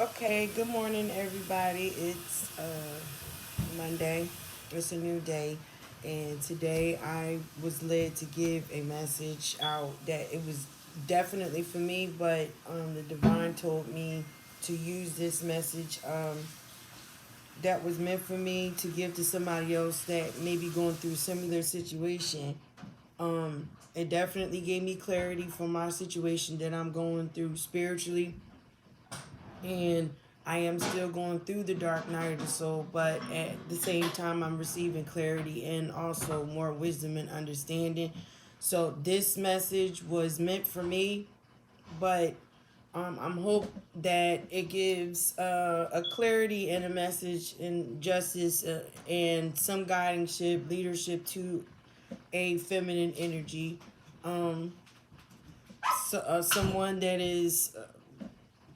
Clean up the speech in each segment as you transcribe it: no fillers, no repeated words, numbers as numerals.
Okay, good morning, everybody. It's Monday. It's a new day. And today I was led to give a message out that it was definitely for me, but the divine told me to use this message that was meant for me to give to somebody else that may be going through a similar situation. It definitely gave me clarity for my situation that I'm going through spiritually, and I am still going through the dark night of the soul, but at the same time, I'm receiving clarity and also more wisdom and understanding. So this message was meant for me, but I'm hope that it gives a clarity and a message and justice and some guiding leadership to a feminine energy. Um, Someone that is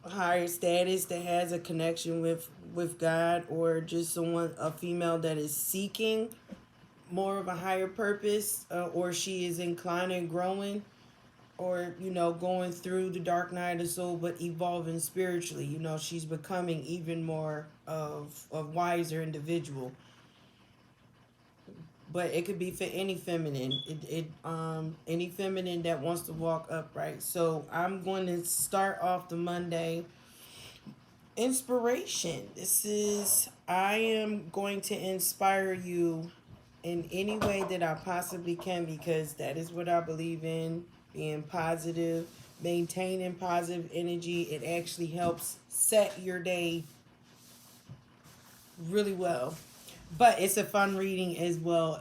higher status that has a connection with God, or just someone, a female that is seeking more of a higher purpose, or she is inclined and growing, or going through the dark night of the soul but evolving spiritually. She's becoming even more of a wiser individual. But it could be for any feminine, any feminine that wants to walk upright. So I'm going to start off the Monday inspiration. This is, I am going to inspire you in any way that I possibly can, because that is what I believe in, being positive, maintaining positive energy. It actually helps set your day really well. But it's a fun reading as well.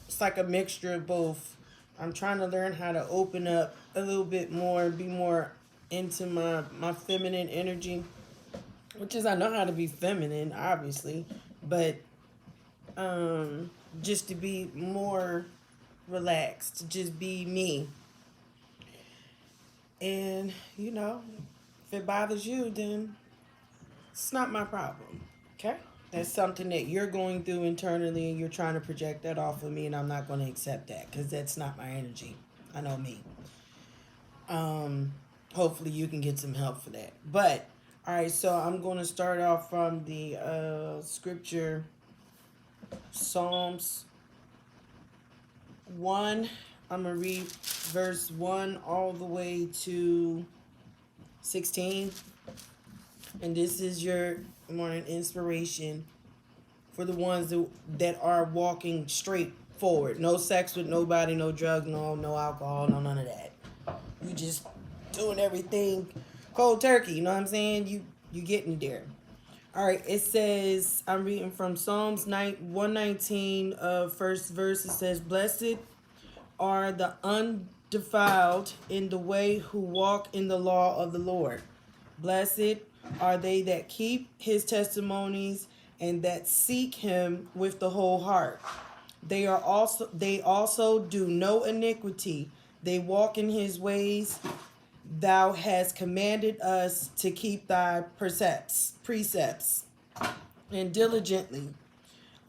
It's like a mixture of both. I'm trying to learn how to open up a little bit more, be more into my feminine energy, which is, I know how to be feminine, obviously, but um, just to be more relaxed, to just be me. And if it bothers you, then it's not my problem. Okay? That's something that you're going through internally, and you're trying to project that off of me, and I'm not going to accept that because that's not my energy. I know me. Um, Hopefully you can get some help for that. But all right, so I'm going to start off from the scripture, Psalms 1. I'm going to read verse 1 all the way to 16. And this is your morning inspiration for the ones that are walking straight forward. No sex with nobody, no drugs, no alcohol, no none of that. You just doing everything cold turkey, you know what I'm saying? You getting there. All right, it says, I'm reading from Psalms 119, first verse. It says, "Blessed are the undefiled in the way who walk in the law of the Lord. Blessed are they that keep his testimonies and that seek him with the whole heart. They also do no iniquity. They walk in his ways. Thou hast commanded us to keep thy precepts, and diligently."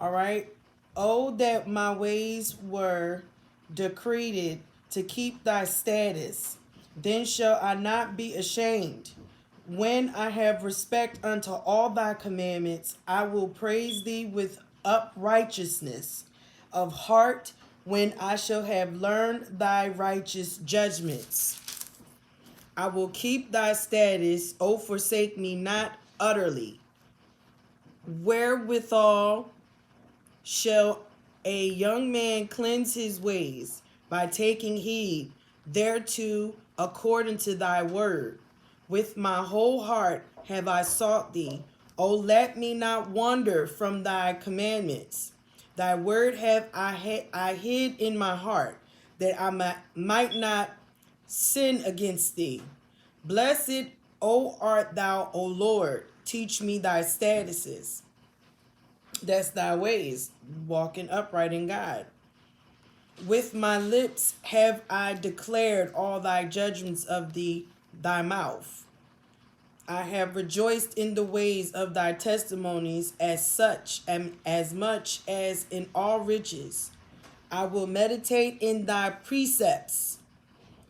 All right. "Oh, that my ways were decreed to keep thy status. Then shall I not be ashamed. When I have respect unto all thy commandments, I will praise thee with uprightness of heart, when I shall have learned thy righteous judgments. I will keep thy status, O forsake me not utterly. Wherewithal shall a young man cleanse his ways? By taking heed thereto according to thy word. With my whole heart have I sought thee. O let me not wander from thy commandments. Thy word have I hid in my heart, that I might not sin against thee. Blessed, O art thou, O Lord. Teach me thy statutes. That's thy ways, walking upright in God. With my lips have I declared all thy judgments of thy mouth. I have rejoiced in the ways of thy testimonies, as much as in all riches. I will meditate in thy precepts,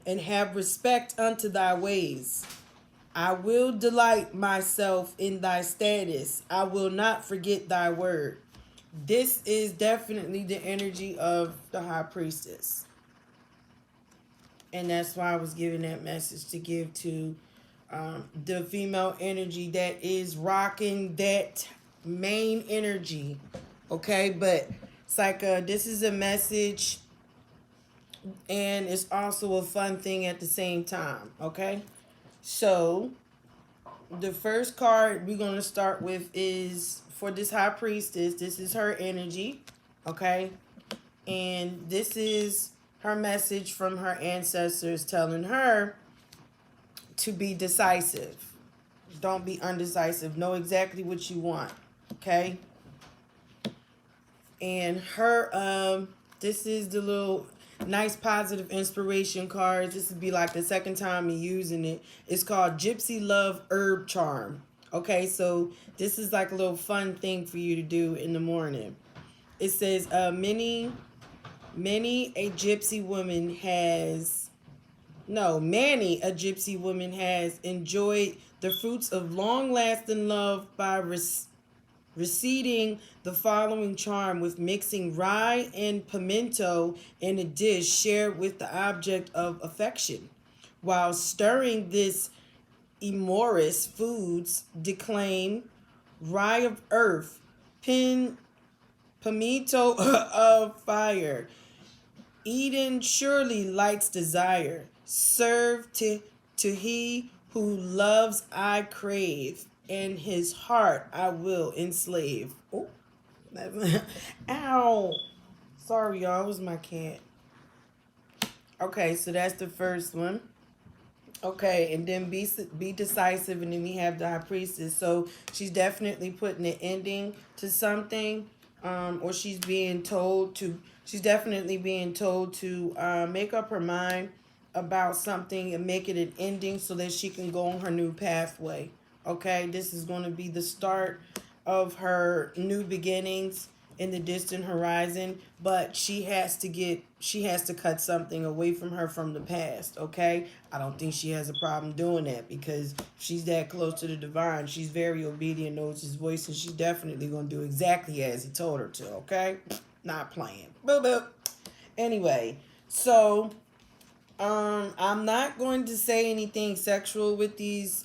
and have respect unto thy ways. I will delight myself in thy status. I will not forget thy word. This is definitely the energy of the high priestess. And that's why I was giving that message to give to the female energy that is rocking that main energy. Okay, but it's like this is a message and it's also a fun thing at the same time. Okay, so the first card we're going to start with is for this high priestess. This is her energy. Okay, and this is her message from her ancestors telling her to be decisive. Don't be undecisive. Know exactly what you want. Okay? And her this is the little nice positive inspiration cards. This would be like the second time you're using it. It's called Gypsy Love Herb Charm. Okay, so this is like a little fun thing for you to do in the morning. It says many a gypsy woman has Manny, a gypsy woman, has enjoyed the fruits of long-lasting love by receiving the following charm with mixing rye and pimento in a dish shared with the object of affection. While stirring this amorous foods, declaim rye of earth, pimento of fire. Eden surely lights desire. Serve to he who loves I crave, and his heart I will enslave. Oh, ow. Sorry, y'all. It was my cat. Okay, so that's the first one. Okay, and then be decisive, and then we have the high priestess. So she's definitely putting an ending to something, or she's being told to. She's definitely being told to make up her mind about something and make it an ending so that she can go on her new pathway. Okay, this is going to be the start of her new beginnings in the distant horizon, but she has to cut something away from her from the past. Okay, I don't think she has a problem doing that, because she's that close to the divine. She's very obedient, knows his voice, and she's definitely going to do exactly as he told her to. Okay, not playing. Boop boop. Anyway, so I'm not going to say anything sexual with these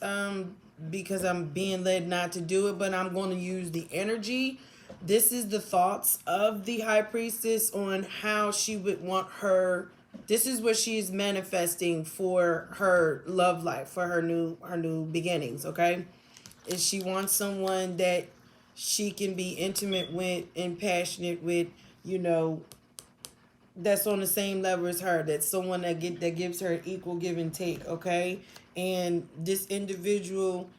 because I'm being led not to do it, but I'm going to use the energy. This is the thoughts of the high priestess on how she would want her. This is what she is manifesting for her love life, for her new beginnings. Okay, is she wants someone that she can be intimate with and passionate with. You know, that's on the same level as her. That's someone that gives her equal give and take. Okay, and this individual,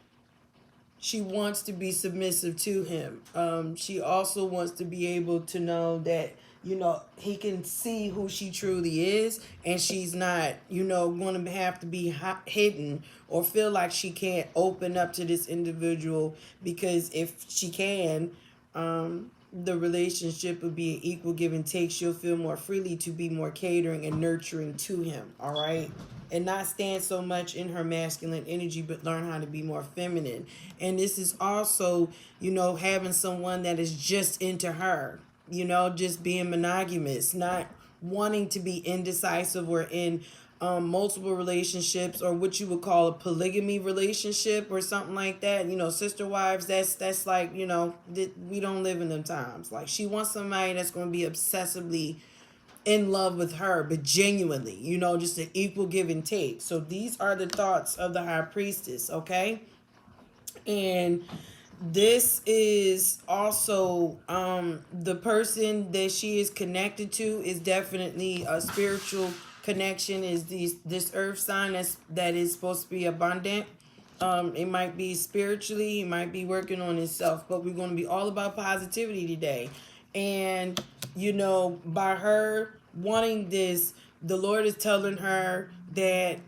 she wants to be submissive to him. She also wants to be able to know that, he can see who she truly is, and she's not, going to have to be hidden or feel like she can't open up to this individual, because if she can, the relationship would be an equal give and take. She'll feel more freely to be more catering and nurturing to him. All right, and not stand so much in her masculine energy, but learn how to be more feminine. And this is also, having someone that is just into her, just being monogamous, not wanting to be indecisive or in multiple relationships, or what you would call a polygamy relationship or something like that. Sister wives, that's like, we don't live in them times. Like, she wants somebody that's going to be obsessively in love with her, but genuinely, just an equal give and take. So these are the thoughts of the high priestess. Okay, and this is also the person that she is connected to is definitely a spiritual connection. Is this earth sign that is supposed to be abundant. It might be spiritually, he might be working on himself, but we're going to be all about positivity today. And by her wanting this, the Lord is telling her that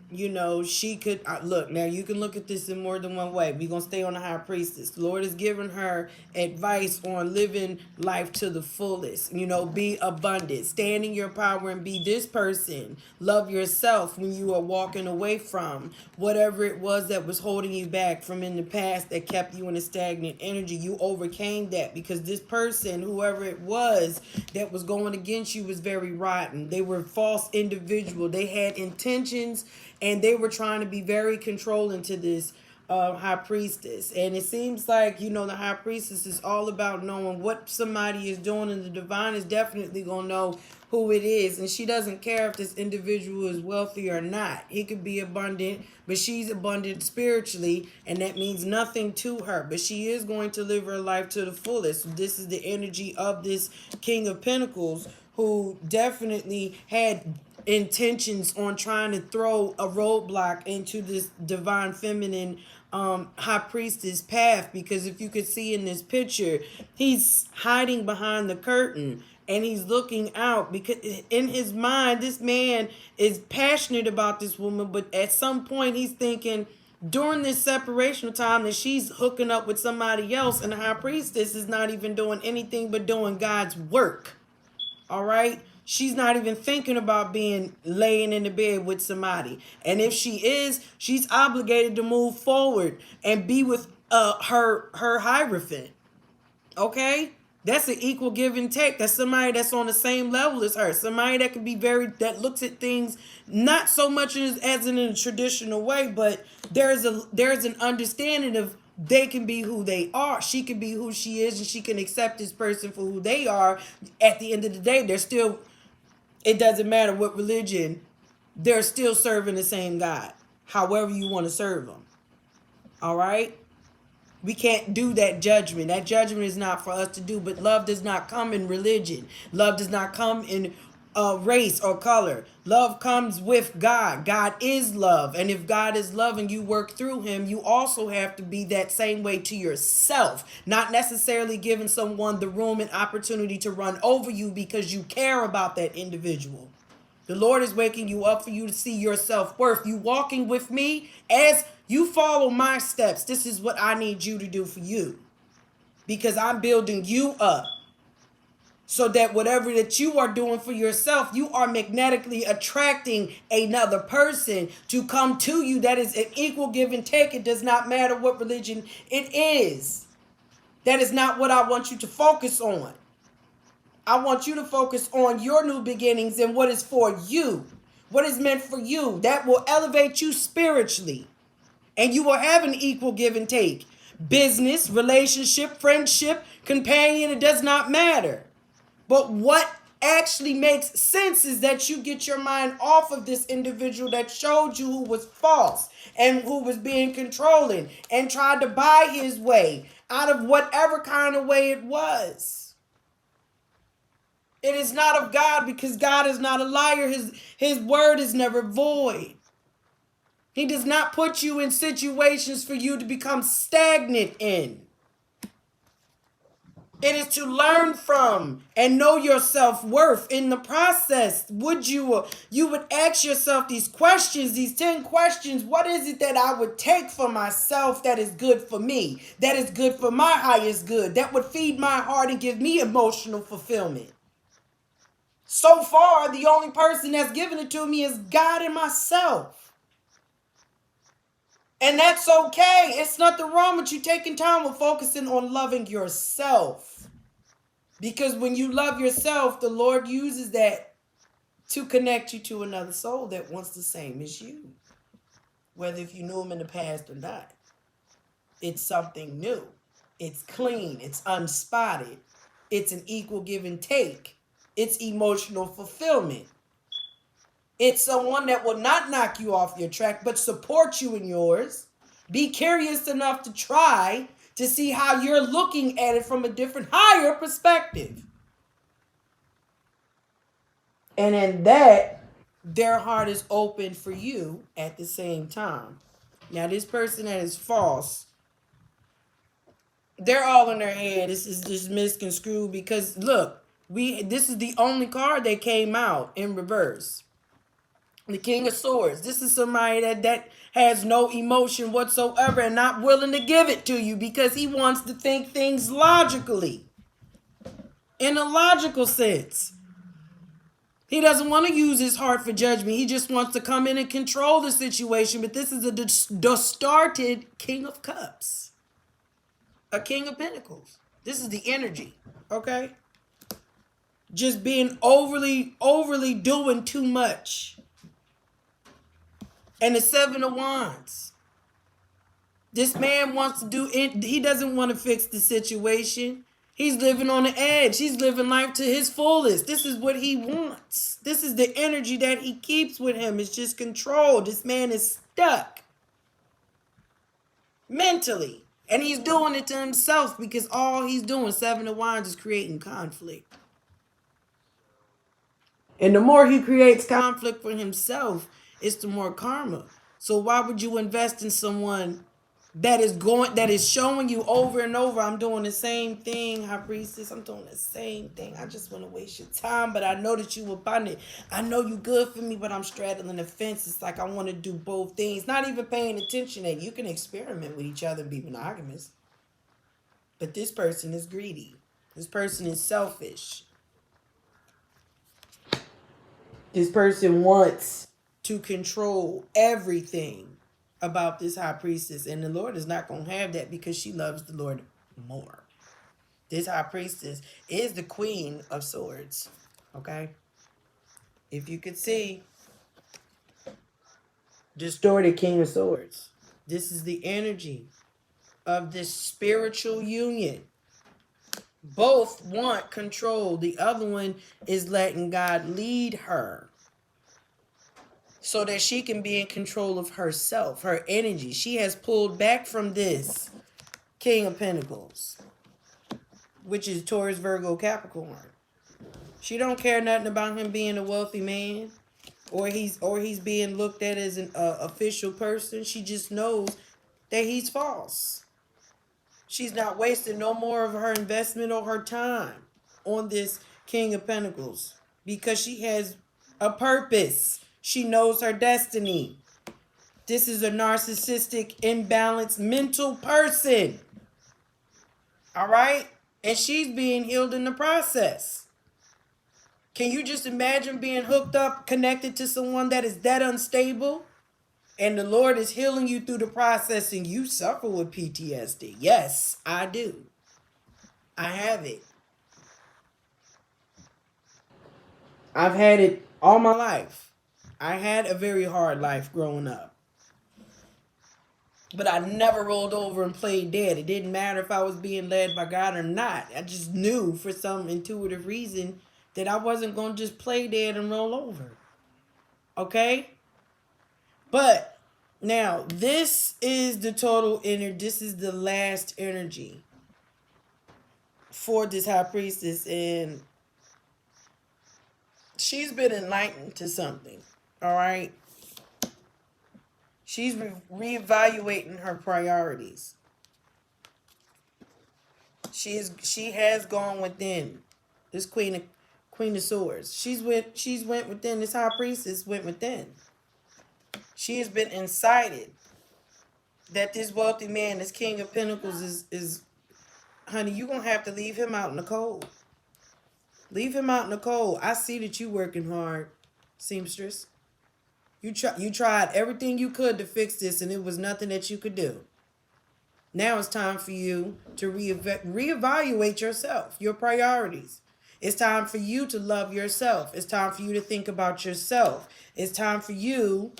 she could look. Now you can look at this in more than one way. We're gonna stay on the high priestess. The Lord has given her advice on living life to the fullest. Be abundant, stand in your power, and be this person. Love yourself when you are walking away from whatever it was that was holding you back from in the past that kept you in a stagnant energy. You overcame that because this person, whoever it was that was going against you, was very rotten. They were false individual. They had intentions, and they were trying to be very controlling to this high priestess. And it seems like the high priestess is all about knowing what somebody is doing, and the divine is definitely gonna know who it is. And she doesn't care if this individual is wealthy or not. He could be abundant, but she's abundant spiritually, and that means nothing to her. But she is going to live her life to the fullest. This is the energy of this King of Pentacles, who definitely had intentions on trying to throw a roadblock into this divine feminine high priestess path. Because if you could see in this picture, he's hiding behind the curtain and he's looking out, because in his mind this man is passionate about this woman, but at some point he's thinking during this separation time that she's hooking up with somebody else, and the high priestess is not even doing anything but doing God's work. All right. She's not even thinking about being laying in the bed with somebody. And if she is, she's obligated to move forward and be with her hierophant. Okay? That's an equal give and take. That's somebody that's on the same level as her. Somebody that can be that looks at things not so much as in a traditional way, but there's an understanding of they can be who they are. She can be who she is, and she can accept this person for who they are. At the end of the day, it doesn't matter what religion, they're still serving the same God, however you want to serve them. All right? We can't do that judgment. That judgment is not for us to do. But love does not come in religion. Love does not come in race or color. Love comes with God. God is love. And if God is love and you work through him, you also have to be that same way to yourself. Not necessarily giving someone the room and opportunity to run over you because you care about that individual. The Lord is waking you up for you to see your self-worth. You walking with me as you follow my steps. This is what I need you to do for you. Because I'm building you up. So that whatever that you are doing for yourself, you are magnetically attracting another person to come to you. That is an equal give and take. It does not matter what religion it is. That is not what I want you to focus on. I want you to focus on your new beginnings and what is for you. What is meant for you. That will elevate you spiritually. And you will have an equal give and take. Business, relationship, friendship, companion, it does not matter. But what actually makes sense is that you get your mind off of this individual that showed you who was false and who was being controlling and tried to buy his way out of whatever kind of way it was. It is not of God, because God is not a liar. His word is never void. He does not put you in situations for you to become stagnant in. It is to learn from and know your self-worth. In the process, you would ask yourself these questions, these 10 questions. What is it that I would take for myself that is good for me, that is good for my highest good, that would feed my heart and give me emotional fulfillment? So far, the only person that's given it to me is God and myself. And that's okay. It's nothing wrong with you taking time with focusing on loving yourself. Because when you love yourself, the Lord uses that to connect you to another soul that wants the same as you. Whether if you knew him in the past or not. It's something new. It's clean. It's unspotted. It's an equal give and take. It's emotional fulfillment. It's someone that will not knock you off your track, but support you in yours. Be curious enough to try to see how you're looking at it from a different, higher perspective. And in that, their heart is open for you at the same time. Now, this person that is false, they're all in their head. This is just misconstrued because, look, this is the only card that came out in reverse. The King of Swords. This is somebody that has no emotion whatsoever and not willing to give it to you because he wants to think things logically. In a logical sense. He doesn't want to use his heart for judgment. He just wants to come in and control the situation. But this is a distorted King of Cups. A King of Pentacles. This is the energy. Okay? Just being overly doing too much. And the Seven of Wands. This man wants to do it. He doesn't want to fix the situation. He's living on the edge. He's living life to his fullest. This is what he wants. This is the energy that he keeps with him. It's just control. This man is stuck mentally. And he's doing it to himself because all he's doing, Seven of Wands, is creating conflict. And the more he creates conflict for himself, it's the more karma. So why would you invest in someone that is showing you over and over, I'm doing the same thing, High Priestess, I'm doing the same thing. I just want to waste your time, but I know that you abundant. I know you good for me, but I'm straddling the fence. It's like I want to do both things, not even paying attention that you can experiment with each other and be monogamous. But this person is greedy. This person is selfish. This person wants to control everything about this High Priestess, and the Lord is not going to have that because she loves the Lord more. This High Priestess is the Queen of Swords. Okay? If you could see, distorted King of Swords. This is the energy of this spiritual union. Both want control. The other one is letting God lead her, so that she can be in control of herself, her energy. She has pulled back from this King of Pentacles, which is Taurus, Virgo, Capricorn. She don't care nothing about him being a wealthy man, or he's being looked at as an official person. She just knows that he's false. She's not wasting no more of her investment or her time on this King of Pentacles because she has a purpose. She knows her destiny. This is a narcissistic, imbalanced, mental person. All right? And she's being healed in the process. Can you just imagine being hooked up, connected to someone that is that unstable? And the Lord is healing you through the process and you suffer with PTSD. Yes, I do. I have it. I've had it all my life. I had a very hard life growing up. But I never rolled over and played dead. It didn't matter if I was being led by God or not. I just knew for some intuitive reason that I wasn't going to just play dead and roll over. Okay? But now, this is the total energy. This is the last energy for this High Priestess. And she's been enlightened to something. All right? She's reevaluating her priorities. She has gone within. This Queen of Swords. She's went within. This High Priestess went within. She has been incited that this wealthy man, this King of Pentacles, is honey, you're gonna have to leave him out in the cold. Leave him out in the cold. I see that you working hard, seamstress. You tried everything you could to fix this, and it was nothing that you could do. Now it's time for you to reevaluate yourself, your priorities. It's time for you to love yourself. It's time for you to think about yourself. It's time for you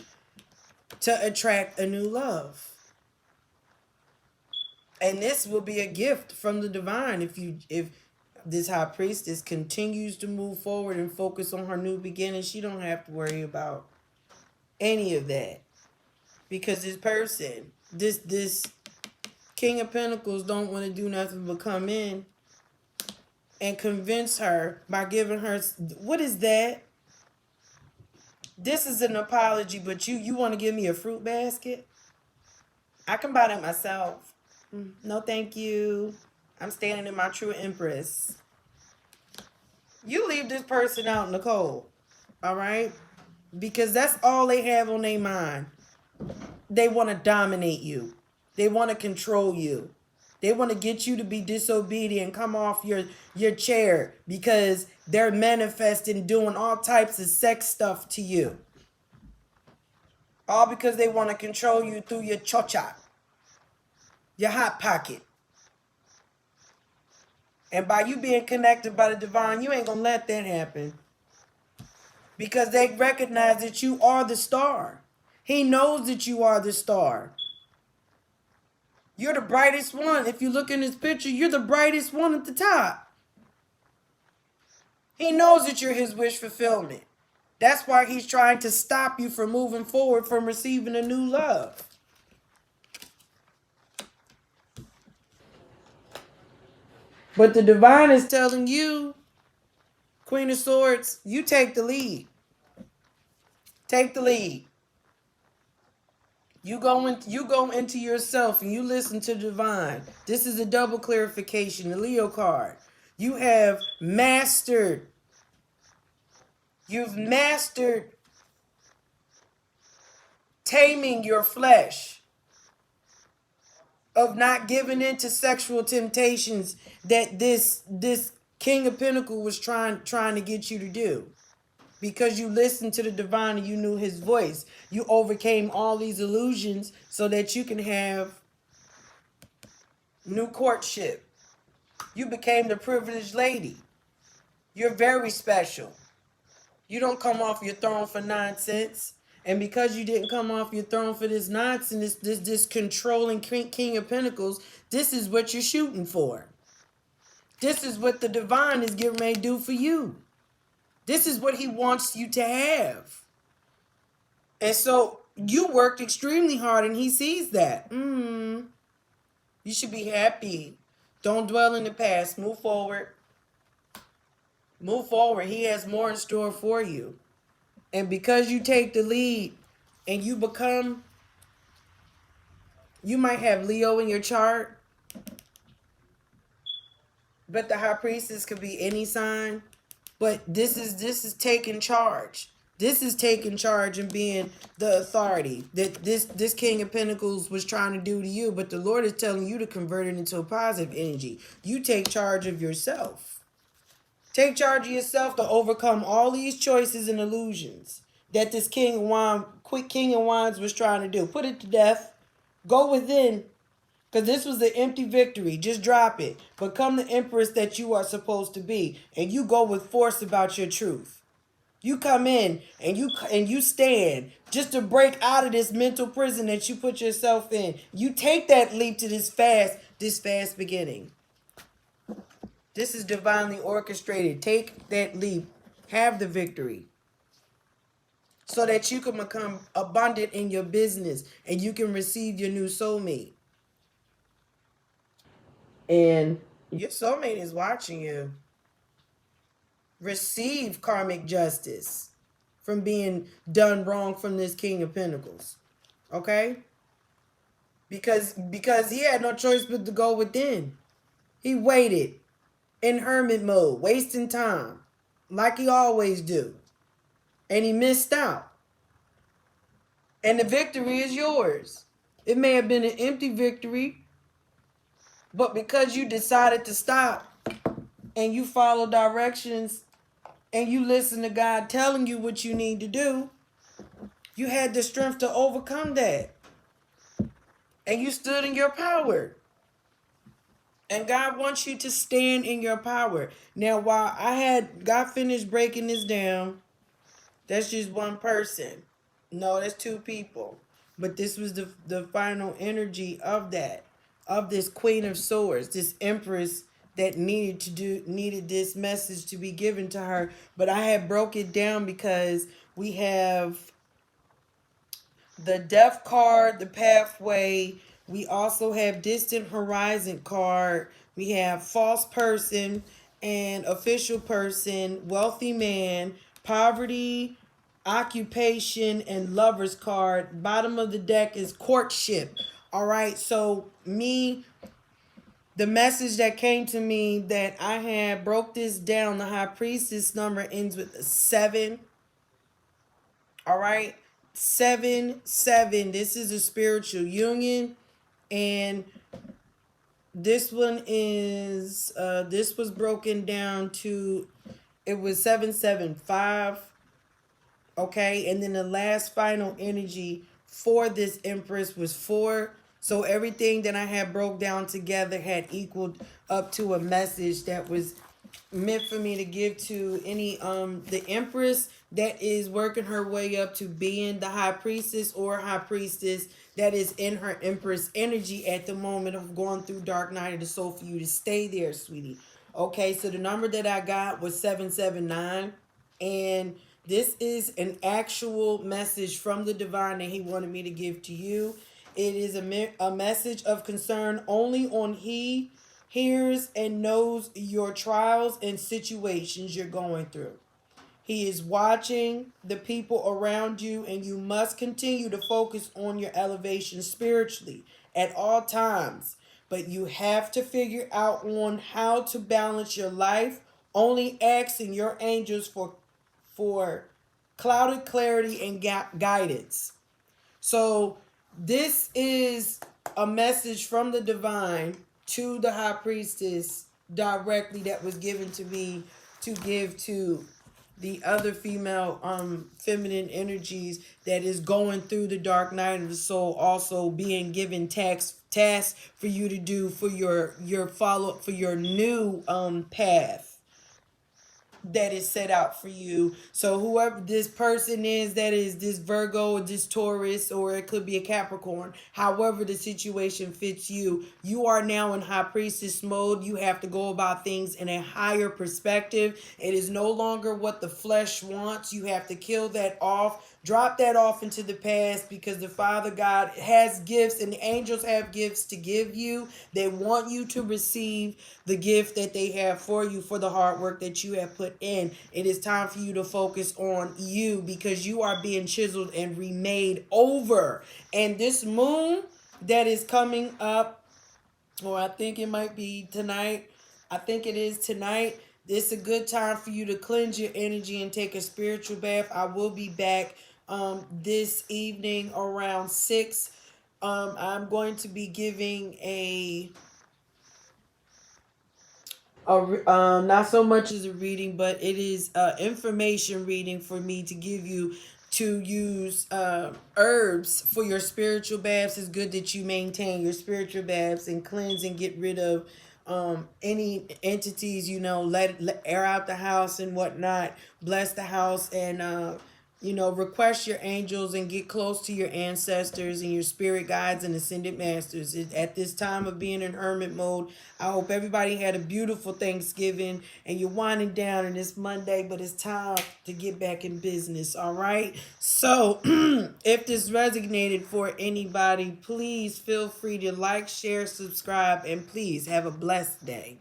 to attract a new love. And this will be a gift from the divine if this High Priestess continues to move forward and focus on her new beginning. She don't have to worry about any of that, because this person, this King of Pentacles, don't want to do nothing but come in and convince her by giving her, what is that? This is an apology, but you want to give me a fruit basket? I can buy that myself. No, thank you. I'm standing in my true empress. You leave this person out in the cold, all right? because that's all they have on their mind. They want to dominate you. They want to control you. They want to get you to be disobedient, come off your chair because they're manifesting doing all types of sex stuff to you. All because they want to control you through your chocha, your hot pocket. And by you being connected by the divine, you ain't going to let that happen. Because they recognize that you are the star. He knows that you are the star. You're the brightest one. If you look in this picture, you're the brightest one at the top. He knows that you're his wish fulfillment. That's why he's trying to stop you from moving forward, from receiving a new love. But the divine is telling you, Queen of Swords, you take the lead. Take the lead. You go into yourself and you listen to divine. This is a double clarification, the Leo card. You have mastered. You've mastered taming your flesh, of not giving in to sexual temptations that this King of Pentacles was trying to get you to do. Because you listened to the divine and you knew his voice. You overcame all these illusions so that you can have new courtship. You became the privileged lady. You're very special. You don't come off your throne for nonsense. And because you didn't come off your throne for this nonsense, this controlling King of Pentacles, this is what you're shooting for. This is what the divine is getting ready to do for you. This is what he wants you to have. And so you worked extremely hard and he sees that. You should be happy. Don't dwell in the past. Move forward. Move forward. He has more in store for you. And because you take the lead and you might have Leo in your chart, but the high priestess could be any sign. But this is taking charge. This is taking charge and being the authority that this King of Pentacles was trying to do to you. But the Lord is telling you to convert it into a positive energy. You take charge of yourself. Take charge of yourself to overcome all these choices and illusions that this King of Wands was trying to do. Put it to death. Go within. Because this was the empty victory. Just drop it. Become the empress that you are supposed to be. And you go with force about your truth. You come in and you stand just to break out of this mental prison that you put yourself in. You take that leap to this fast beginning. This is divinely orchestrated. Take that leap. Have the victory. So that you can become abundant in your business and you can receive your new soulmate. And your soulmate is watching you. Receive karmic justice from being done wrong from this King of Pentacles. Okay? Because he had no choice but to go within. He waited in hermit mode, wasting time, like he always do. And he missed out. And the victory is yours. It may have been an empty victory, but because you decided to stop and you follow directions and you listen to God telling you what you need to do, you had the strength to overcome that. And you stood in your power. And God wants you to stand in your power. Now, while God finished breaking this down, that's just one person. No, that's two people. But this was the final energy of that. Of this Queen of Swords, this Empress that needed this message to be given to her. But I had broke it down because we have the Death card, the Pathway. We also have Distant Horizon card. We have False Person and Official Person, Wealthy Man, Poverty, Occupation, and Lover's card. Bottom of the deck is Courtship. All right, so the message that came to me that I had broke this down. The High Priestess number ends with a 7. All right. 7 7. This is a spiritual union. And this was broken down to, it was 7 7 5. Okay, and then the last final energy for this empress was 4. So everything that I had broke down together had equaled up to a message that was meant for me to give to any the empress that is working her way up to being the high priestess, or high priestess that is in her empress energy at the moment of going through dark night of the soul, for you to stay there, sweetie. Okay, so the number that I got was 7 7 9. And this is an actual message from the divine that he wanted me to give to you. It is a message of concern only on he hears and knows your trials and situations you're going through. He is watching the people around you, and you must continue to focus on your elevation spiritually at all times. But you have to figure out on how to balance your life, only asking your angels for clouded clarity and guidance. So this is a message from the divine to the high priestess directly, that was given to me to give to the other female feminine energies that is going through the dark night of the soul, also being given tasks for you to do for your follow, for your new path that is set out for you. So whoever this person is, that is this Virgo or this Taurus, or it could be a Capricorn, however the situation fits you, you are now in high priestess mode. You have to go about things in a higher perspective. It is no longer what the flesh wants. You have to kill that off. Drop that off into the past, because the Father God has gifts, and the angels have gifts to give you. They want you to receive the gift that they have for you, for the hard work that you have put in. It is time for you to focus on you, because you are being chiseled and remade over. And this moon that is coming up, or I think it might be tonight. I think it is tonight. It's a good time for you to cleanse your energy and take a spiritual bath. I will be back this evening around 6. I'm going to be giving not so much as a reading, but it is information reading for me to give you, to use herbs for your spiritual baths. It's good that you maintain your spiritual baths and cleanse and get rid of any entities, let air out the house and whatnot, bless the house, and request your angels and get close to your ancestors and your spirit guides and ascended masters. At this time of being in hermit mode, I hope everybody had a beautiful Thanksgiving, and you're winding down, and it's Monday, but it's time to get back in business. All right. So if this resonated for anybody, please feel free to like, share, subscribe, and please have a blessed day.